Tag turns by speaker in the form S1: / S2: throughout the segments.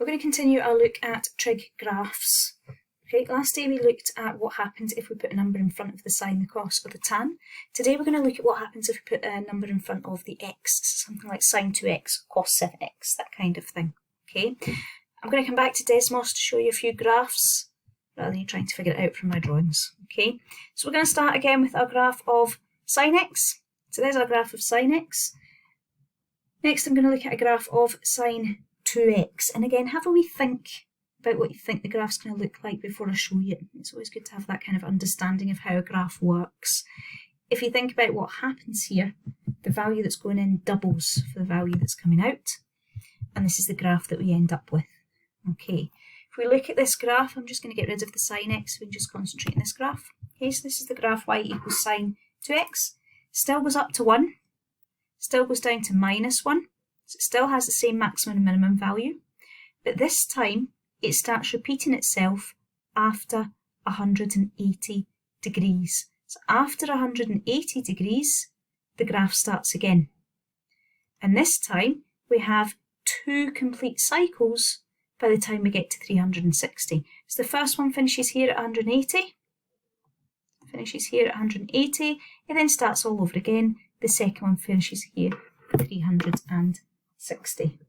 S1: We're going to continue our look at trig graphs. Okay, last day we looked at what happens if we put a number in front of the sine, the cos, or the tan. Today we're going to look at what happens if we put a number in front of the x, something like sine 2x, cos 7x, that kind of thing. Okay, I'm going to come back to Desmos to show you a few graphs, rather than you trying to figure it out from my drawings. Okay, so we're going to start again with our graph of sine x. So there's our graph of sine x. Next I'm going to look at a graph of sine 2x, and again have a wee think about what you think the graph's going to look like before I show you. It's always good to have that kind of understanding of how a graph works. If you think about what happens here, the value that's going in doubles for the value that's coming out, and this is the graph that we end up with. Okay, if we look at this graph, I'm just going to get rid of the sine x, so we can just concentrate on this graph. Okay, so this is the graph y equals sine 2x, still goes up to 1, still goes down to -1, so it still has the same maximum and minimum value, but this time it starts repeating itself after 180 degrees. So after 180 degrees, the graph starts again. And this time we have 2 complete cycles by the time we get to 360. So the first one finishes here at 180, finishes here at 180, it then starts all over again. The second one finishes here at 360.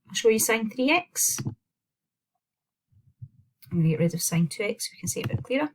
S1: I'll show you sine 3x. I'm going to get rid of sine 2x so we can see it a bit clearer.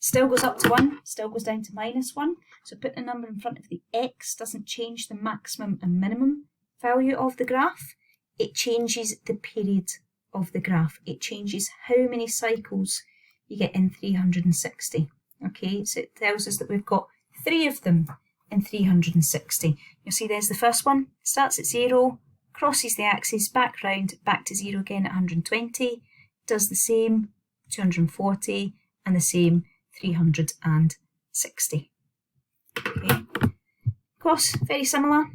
S1: Still goes up to 1, still goes down to -1. So putting a number in front of the x doesn't change the maximum and minimum value of the graph. It changes the period of the graph. It changes how many cycles you get in 360. Okay, so it tells us that we've got 3 of them in 360. You'll see there's the first one, starts at 0, crosses the axis, back round, back to 0 again at 120, does the same 240, and the same 360. Okay. Cos, very similar.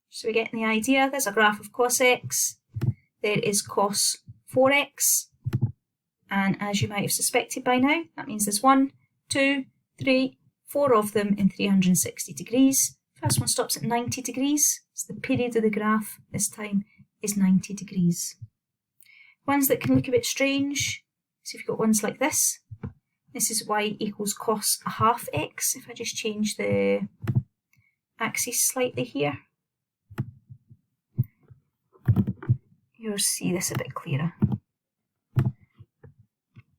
S1: So we're getting the idea. There's a graph of cos x, there is cos 4x, and as you might have suspected by now, that means there's 1, 2, 3, 4 of them in 360 degrees. First one stops at 90 degrees, so the period of the graph this time is 90 degrees. Ones that can look a bit strange, so if you've got ones like this, this is y equals cos a half x. If I just change the axis slightly here, you'll see this a bit clearer.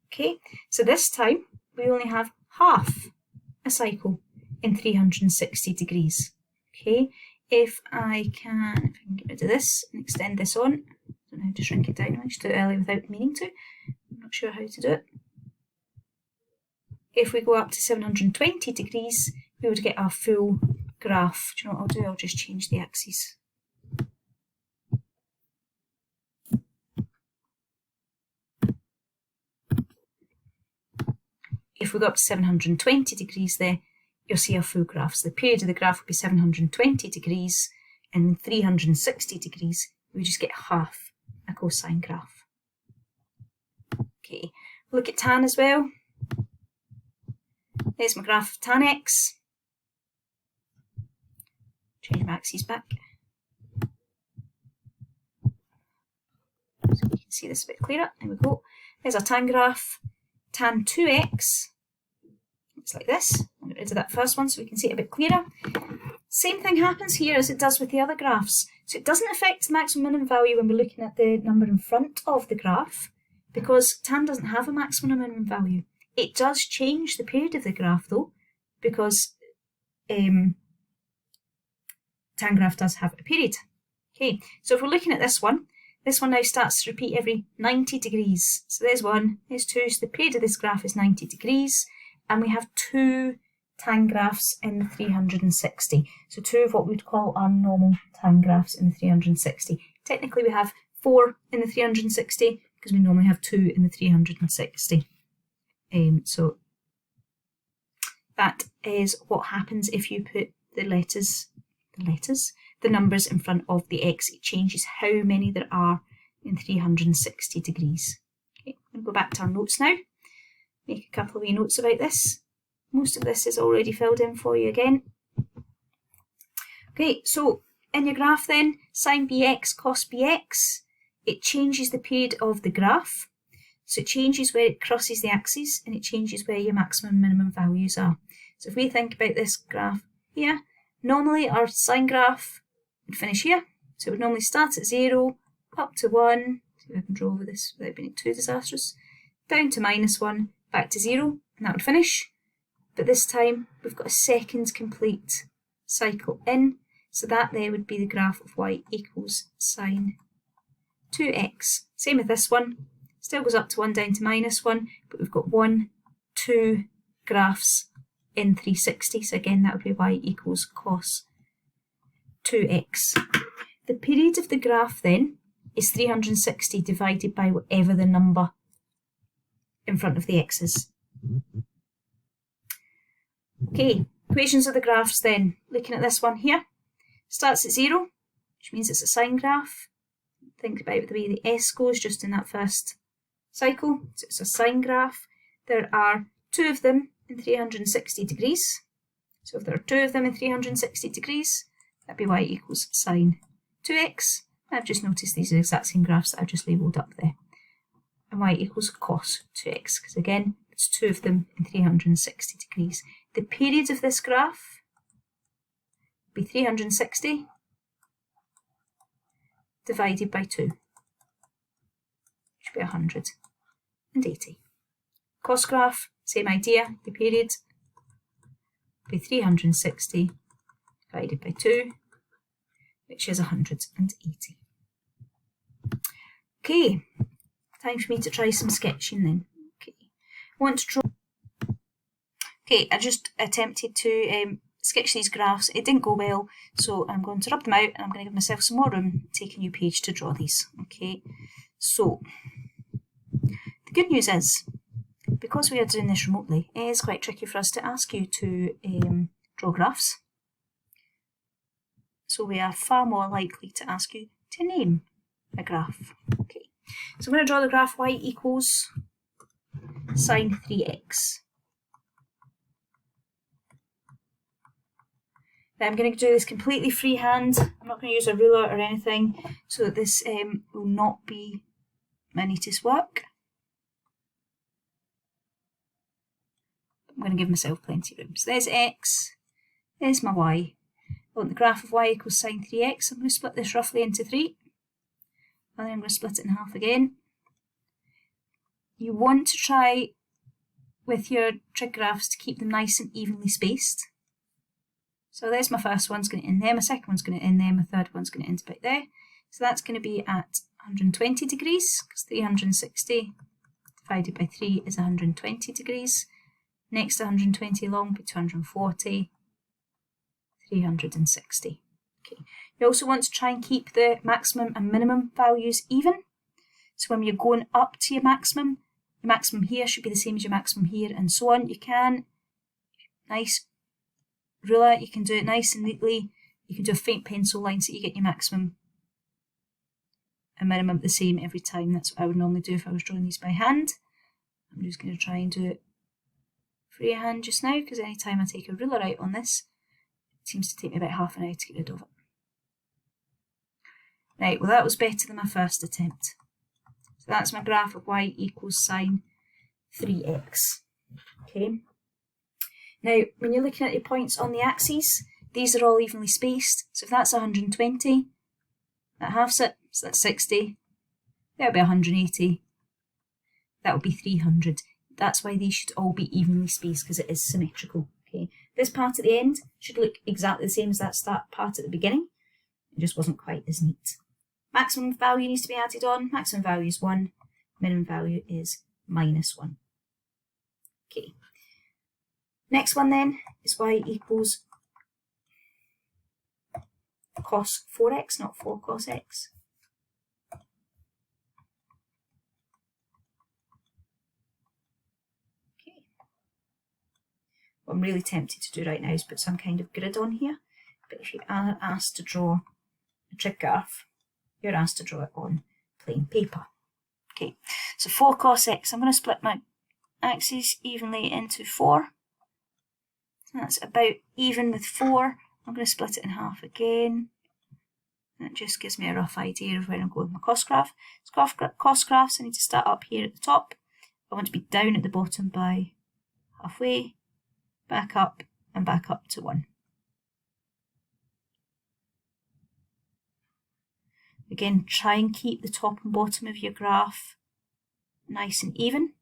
S1: Okay, so this time we only have half a cycle in 360 degrees. Okay, if I can get rid of this and extend this on, I don't know how to shrink it down, I just do it early without meaning to, I'm not sure how to do it. If we go up to 720 degrees, we would get our full graph. Do you know what I'll do? I'll just change the axes. If we go up to 720 degrees there, you'll see our full graph. So the period of the graph will be 720 degrees, and in 360 degrees, we just get half a cosine graph. Okay, look at tan as well. There's my graph of tan x. Change my axes back, so you can see this a bit clearer. There we go. There's our tan graph. Tan 2x, looks like this. I'll get rid of that first one so we can see it a bit clearer. Same thing happens here as it does with the other graphs. So it doesn't affect the maximum minimum value when we're looking at the number in front of the graph, because tan doesn't have a maximum and minimum value. It does change the period of the graph though, because tan graph does have a period. Okay, so if we're looking at this one now starts to repeat every 90 degrees. So there's 1, there's 2, so the period of this graph is 90 degrees, and we have 2 tan graphs in the 360. So 2 of what we'd call our normal tan graphs in the 360. Technically we have 4 in the 360 because we normally have 2 in the 360. So that is what happens if you put the numbers in front of the x. It changes how many there are in 360 degrees. Okay, I'm going to go back to our notes now, make a couple of wee notes about this. Most of this is already filled in for you again. Okay, so in your graph then, sin bx, cos bx, it changes the period of the graph. So it changes where it crosses the axis, and it changes where your maximum and minimum values are. So if we think about this graph here, normally our sine graph would finish here. So it would normally start at 0, up to 1, see if I can draw over this without being too disastrous, down to -1, back to 0, and that would finish. But this time we've got a second complete cycle in, so that there would be the graph of y equals sine 2x. Same with this one, still goes up to 1, down to -1, but we've got 1, 2 graphs in 360, so again that would be y equals cos 2x. The period of the graph then is 360 divided by whatever the number in front of the x is. Okay, equations of the graphs then. Looking at this one here, starts at 0, which means it's a sine graph. Think about the way the s goes just in that first cycle. So it's a sine graph. There are 2 of them in 360 degrees. So if there are 2 of them in 360 degrees, that'd be y equals sine 2x. I've just noticed these are the exact same graphs that I've just labelled up there. And y equals cos 2x, because again, it's 2 of them in 360 degrees. The period of this graph would be 360 divided by 2, which would be 180. Cos graph, same idea, the period would be 360 divided by 2, which is 180. Okay, time for me to try some sketching then. Okay, I want to draw. Okay, I just attempted to sketch these graphs. It didn't go well, so I'm going to rub them out and I'm going to give myself some more room, take a new page to draw these. Okay, so the good news is, because we are doing this remotely, it is quite tricky for us to ask you to draw graphs. So we are far more likely to ask you to name a graph. Okay, so I'm going to draw the graph y equals sine 3x. Now I'm going to do this completely freehand. I'm not going to use a ruler or anything, so that this will not be my neatest work. I'm going to give myself plenty of room. So there's x, there's my y. I want the graph of y equals sine 3x. I'm going to split this roughly into 3. And then I'm going to split it in half again. You want to try with your trig graphs to keep them nice and evenly spaced. So there's my first one's going to end there, my second one's going to end there, my third one's going to end about there. So that's going to be at 120 degrees, because 360 divided by 3 is 120 degrees. Next 120 along be 240, 360. Okay. You also want to try and keep the maximum and minimum values even. So when you're going up to your maximum here should be the same as your maximum here, and so on. You can, nice ruler, you can do it nice and neatly. You can do a faint pencil line so you get your maximum and minimum the same every time. That's what I would normally do if I was drawing these by hand. I'm just going to try and do it freehand just now, because any time I take a ruler out on this, it seems to take me about half an hour to get rid of it. Right, well that was better than my first attempt. So that's my graph of y equals sine 3x. Okay. Now, when you're looking at your points on the axes, these are all evenly spaced. So if that's 120, that halves it, so that's 60. That would be 180. That would be 300. That's why these should all be evenly spaced, because it is symmetrical. Okay. This part at the end should look exactly the same as that start part at the beginning. It just wasn't quite as neat. Maximum value needs to be added on. Maximum value is 1. Minimum value is -1. Okay. Next one then is y equals cos 4x, not 4 cos x. Okay. What I'm really tempted to do right now is put some kind of grid on here, but if you are asked to draw a trig graph, you're asked to draw it on plain paper. Okay, so 4 cos x, I'm going to split my axes evenly into 4. That's about even with 4. I'm going to split it in half again. And it just gives me a rough idea of where I'm going with my cost graph. So cost graphs, I need to start up here at the top. I want to be down at the bottom by halfway, back up and back up to 1. Again, try and keep the top and bottom of your graph nice and even.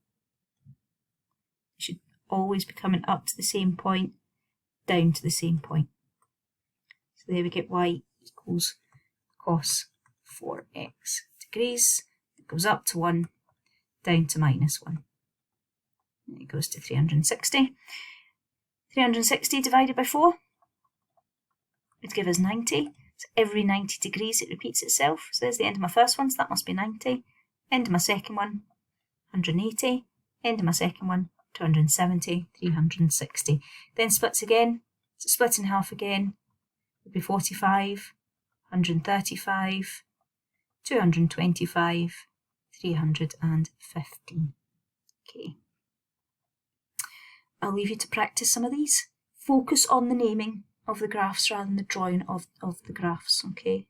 S1: You should always be coming up to the same point, down to the same point. So there we get y equals cos 4x degrees. It goes up to 1, down to minus 1. And it goes to 360. 360 divided by 4 would give us 90. So every 90 degrees it repeats itself. So there's the end of my first one, so that must be 90. End of my second one, 180. End of my second one, 270, 360. Then splits again. So split in half again would be 45, 135, 225, 315. Okay. I'll leave you to practice some of these. Focus on the naming of the graphs rather than the drawing of the graphs, okay?